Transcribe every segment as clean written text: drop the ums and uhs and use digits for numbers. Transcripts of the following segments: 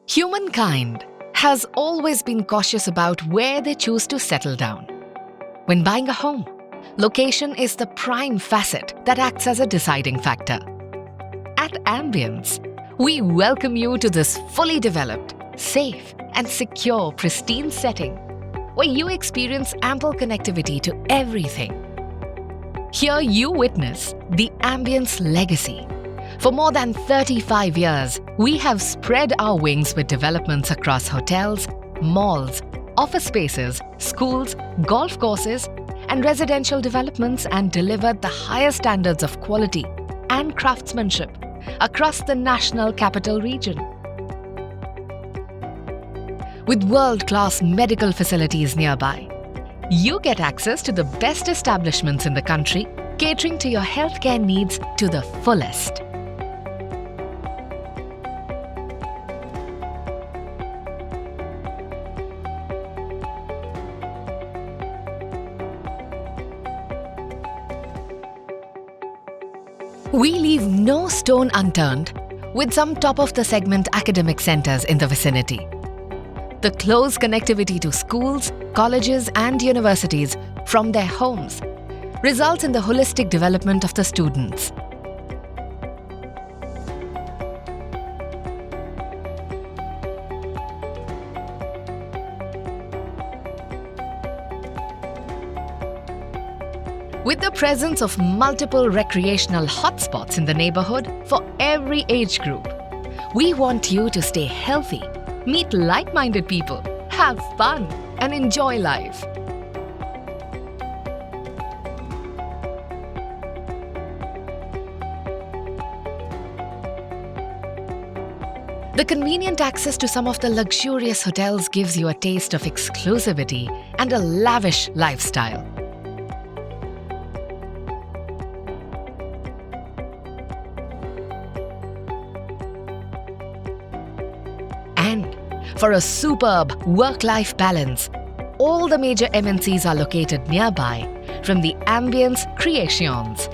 Humankind has always been cautious about where they choose to settle down. When buying a home, location is the prime facet that acts as a deciding factor. At Ambience, we welcome you to this fully developed, safe and secure pristine setting where you experience ample connectivity to everything. Here you witness the Ambience legacy. For more than 35 years, we have spread our wings with developments across hotels, malls, office spaces, schools, golf courses, and residential developments and delivered the highest standards of quality and craftsmanship across the national capital region. With world-class medical facilities nearby, you get access to the best establishments in the country, catering to your healthcare needs to the fullest. We leave no stone unturned with some top-of-the-segment academic centers in the vicinity. The close connectivity to schools, colleges and universities from their homes results in the holistic development of the students. With the presence of multiple recreational hotspots in the neighborhood for every age group, we want you to stay healthy, meet like-minded people, have fun, and enjoy life. The convenient access to some of the luxurious hotels gives you a taste of exclusivity and a lavish lifestyle. And for a superb work-life balance, all the major MNCs are located nearby from the Ambience Creations.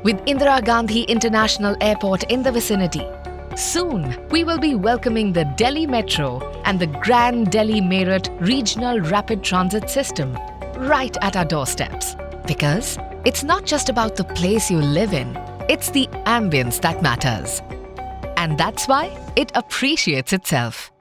With Indira Gandhi International Airport in the vicinity, soon we will be welcoming the Delhi Metro and the Grand Delhi Meerut Regional Rapid Transit System right at our doorsteps. Because it's not just about the place you live in, it's the ambience that matters. And that's why it appreciates itself.